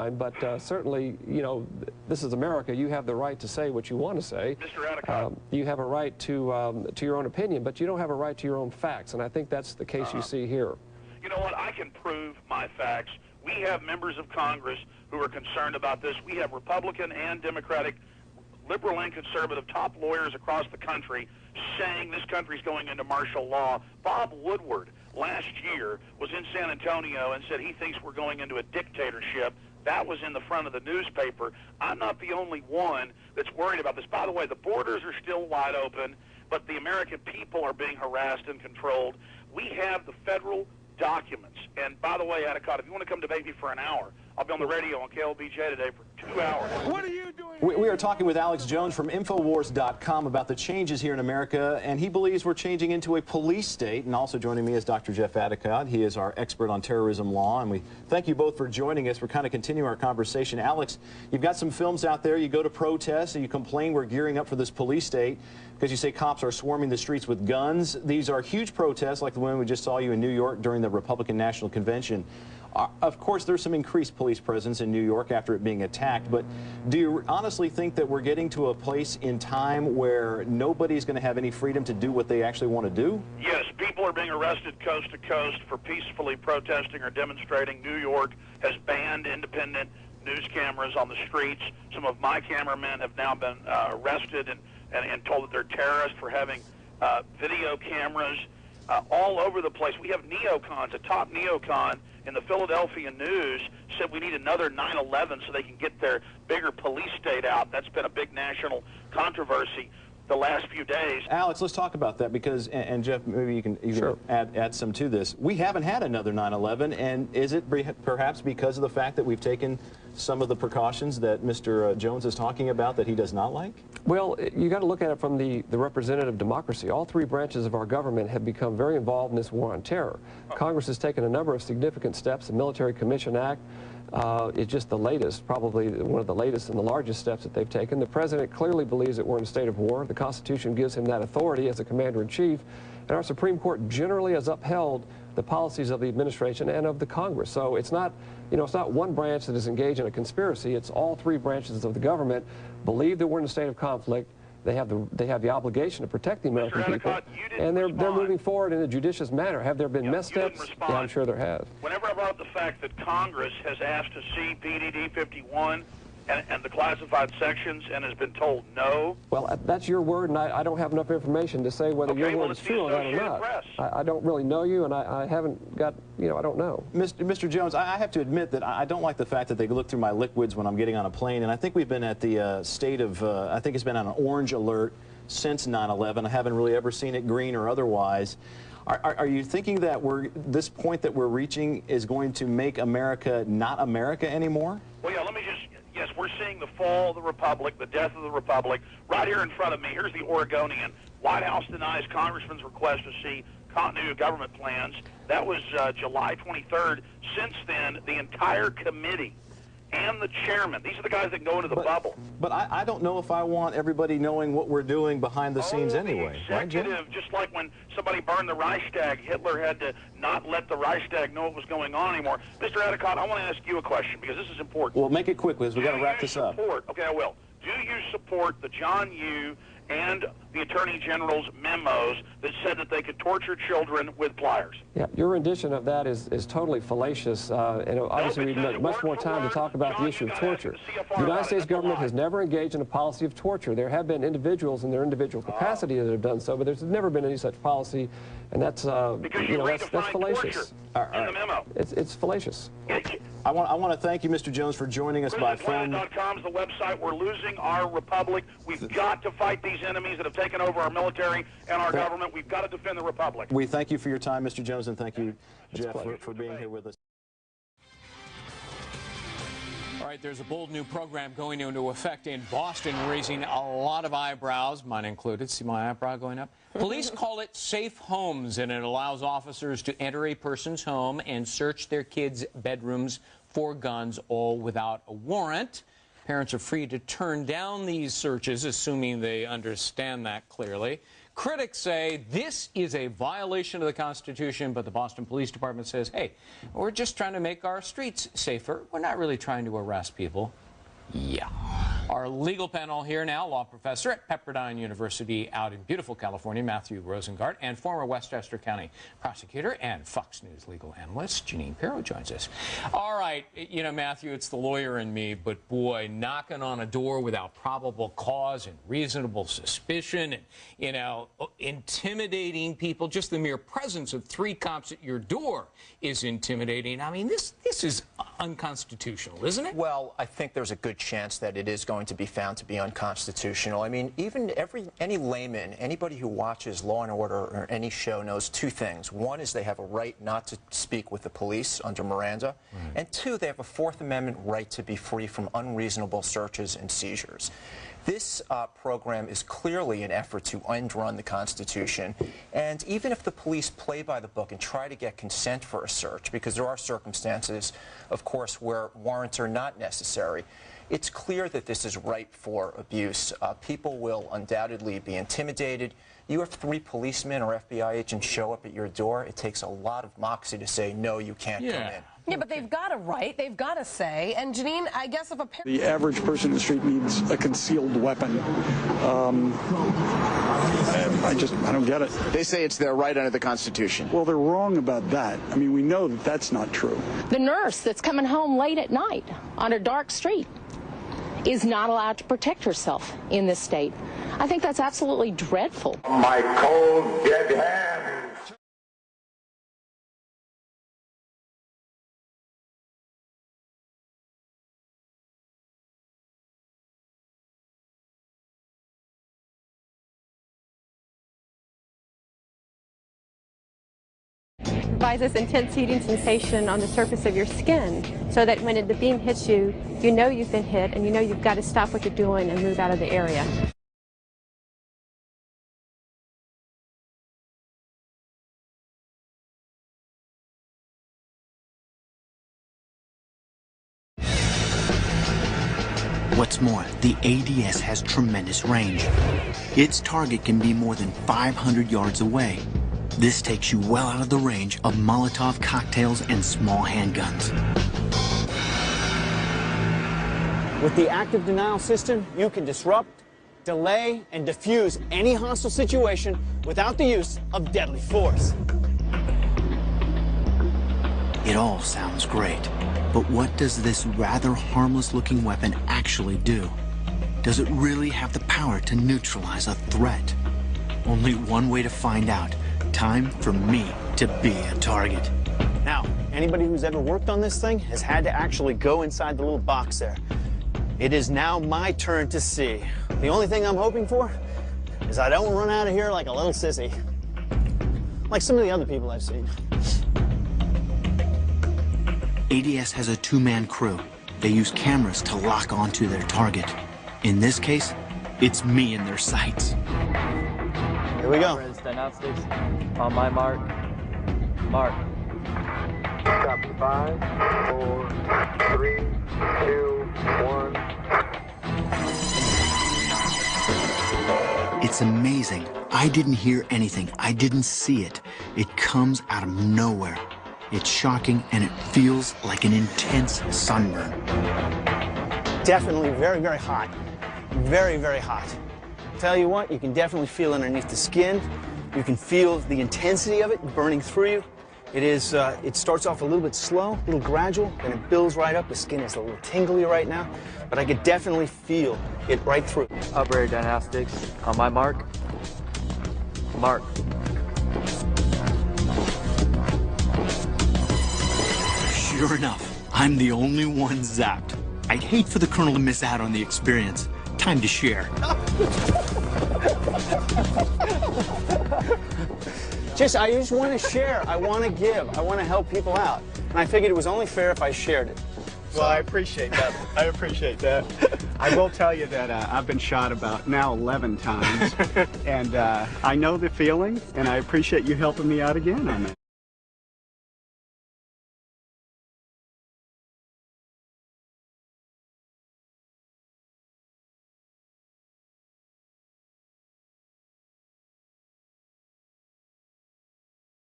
mind, but certainly, you know, this is America. You have the right to say what you want to say. Mr. Adicott. You have a right to your own opinion, but you don't have a right to your own facts, and I think that's the case you see here. You know what? I can prove my facts. We have members of Congress who are concerned about this. We have Republican and Democratic, liberal and conservative top lawyers across the country saying this country's going into martial law. Bob Woodward last year was in San Antonio and said he thinks we're going into a dictatorship. That was in the front of the newspaper. I'm not the only one that's worried about this. By the way, the borders are still wide open, but the American people are being harassed and controlled. We have the federal documents. And by the way, Adicott, if you want to come debate me for an hour, I'll be on the radio on KLBJ today for 2 hours. What are you doing? We are talking with Alex Jones from Infowars.com about the changes here in America, and he believes we're changing into a police state. And also joining me is Dr. Jeff Adicott. He is our expert on terrorism law, and we thank you both for joining us. We're kind of continuing our conversation. Alex, you've got some films out there. You go to protests and you complain we're gearing up for this police state because you say cops are swarming the streets with guns. These are huge protests like the one we just saw you in New York during the Republican National Convention. Of course, there's some increased police presence in New York after it being attacked, but do you honestly think that we're getting to a place in time where nobody's going to have any freedom to do what they actually want to do? Yes, people are being arrested coast to coast for peacefully protesting or demonstrating. New York has banned independent news cameras on the streets. Some of my cameramen have now been arrested and told that they're terrorists for having video cameras all over the place. We have neocons, a top neocon in the Philadelphia News said we need another 9/11 so they can get their bigger police state out. That's been a big national controversy the last few days. Alex, let's talk about that because, and Jeff, maybe you can Sure. add some to this. We haven't had another 9/11, and is it perhaps because of the fact that we've taken some of the precautions that Mr. Jones is talking about that he does not like? Well, you got to look at it from the representative democracy. All three branches of our government have become very involved in this war on terror. Congress has taken a number of significant steps. The Military Commission Act is just the latest, probably one of the latest and the largest steps that they've taken. The president clearly believes that we're in a state of war. The Constitution gives him that authority as a commander-in-chief, and our Supreme Court generally has upheld the policies of the administration and of the Congress. So it's not, you know, it's not one branch that is engaged in a conspiracy. It's all three branches of the government believe that we're in a state of conflict. They have the obligation to protect the American people, and they're moving forward in a judicious manner. Have there been missteps? Yeah, I'm sure there have. Whenever I brought up the fact that Congress has asked to see PDD 51 and the classified sections and has been told no. Well, that's your word, and I don't have enough information to say whether your word is true on that or not. I don't really know you, and I haven't got, you know, I don't know. Mr. Jones, I have to admit that I don't like the fact that they look through my liquids when I'm getting on a plane, and I think we've been at the state of, I think it's been on an orange alert since 9/11. I haven't really ever seen it green or otherwise. Are you thinking that this point that we're reaching is going to make America not America anymore? Well, yeah, let me just... Yes, we're seeing the fall of the Republic, the death of the Republic. Right here in front of me, here's the Oregonian. White House denies Congressman's request to see continuity of government plans. That was July 23rd. Since then, the entire committee and the chairman, these are the guys that go into the bubble. But I don't know if I want everybody knowing what we're doing behind the scenes anyway. The executive, just like when somebody burned the Reichstag, Hitler had to not let the Reichstag know what was going on anymore. Mr. Adicott, I want to ask you a question because this is important. Well, make it quick because we've got to wrap this up. Okay, I will. Do you support the John Yoo and the Attorney General's memos that said that they could torture children with pliers? Yeah, your rendition of that is totally fallacious, and obviously we need much more time to talk about the issue of torture. The United States government has never engaged in a policy of torture. There have been individuals in their individual capacity that have done so, but there's never been any such policy, and that's you know, that's fallacious. In the memo. It's fallacious. I want to thank you, Mr. Jones, for joining us by phone. PrisonPlan.com is the website. We're losing our republic. We've got to fight these enemies that have taken over our military and our government. We've got to defend the republic. We thank you for your time, Mr. Jones, and thank you, Jeff, for being here with us. All right, there's a bold new program going into effect in Boston, raising a lot of eyebrows, mine included. See my eyebrow going up? Police call it Safe Homes, and it allows officers to enter a person's home and search their kids' bedrooms for guns, all without a warrant. Parents are free to turn down these searches, assuming they understand that clearly. Critics say this is a violation of the Constitution, but the Boston Police Department says, hey, we're just trying to make our streets safer. We're not really trying to arrest people. Yeah. Our legal panel here now, law professor at Pepperdine University out in beautiful California, Matthew Rosengart, and former Westchester County prosecutor and Fox News legal analyst, Janine Pirro, joins us. All right, you know, Matthew, it's the lawyer in me, but boy, knocking on a door without probable cause and reasonable suspicion and, you know, intimidating people, just the mere presence of 3 cops at your door is intimidating. I mean, this is unconstitutional, isn't it? Well, I think there's a good chance that it is going to be found to be unconstitutional. I mean, even any layman, anybody who watches Law and Order or any show knows 2 things. One is they have a right not to speak with the police under Miranda, and 2, they have a 4th Amendment right to be free from unreasonable searches and seizures. This program is clearly an effort to end-run the Constitution, and even if the police play by the book and try to get consent for a search, because there are circumstances, of course, where warrants are not necessary, it's clear that this is ripe for abuse. People will undoubtedly be intimidated. You have 3 policemen or FBI agents show up at your door. It takes a lot of moxie to say, no, you can't come in. Yeah, but they've got a right, they've got a say, and Janine, I guess if a parent... The average person in the street needs a concealed weapon. I don't get it. They say it's their right under the Constitution. Well, they're wrong about that. I mean, we know that that's not true. The nurse that's coming home late at night on a dark street is not allowed to protect herself in this state. I think that's absolutely dreadful. My cold, dead hands. Provides this intense heating sensation on the surface of your skin so that when the beam hits you, you know you've been hit and you know you've got to stop what you're doing and move out of the area. What's more, the ADS has tremendous range. Its target can be more than 500 yards away. This takes you well out of the range of Molotov cocktails and small handguns. With the active denial system, you can disrupt, delay, and defuse any hostile situation without the use of deadly force. It all sounds great, but what does this rather harmless-looking weapon actually do? Does it really have the power to neutralize a threat? Only one way to find out. Time for me to be a target. Now, anybody who's ever worked on this thing has had to actually go inside the little box there. It is now my turn to see. The only thing I'm hoping for is I don't run out of here like a little sissy. Like some of the other people I've seen. ADS has a 2-man crew. They use cameras to lock onto their target. In this case, it's me in their sights. Here we go. Diagnostics. On my mark. Mark. Copy. 5, 4, 3, 2, 1. It's amazing. I didn't hear anything. I didn't see it. It comes out of nowhere. It's shocking, and it feels like an intense sunburn. Definitely very, very hot. Very, very hot. Tell you what, you can definitely feel underneath the skin. You can feel the intensity of it burning through you. It starts off a little bit slow, a little gradual, then it builds right up. The skin is a little tingly right now, but I could definitely feel it right through. Operator diagnostics. On my mark. Mark. Sure enough, I'm the only one zapped. I'd hate for the Colonel to miss out on the experience. Time to share. I just want to share. I want to give. I want to help people out. And I figured it was only fair if I shared it. So. Well, I appreciate that. I appreciate that. I will tell you that I've been shot about now 11 times. And I know the feeling, and I appreciate you helping me out again on that.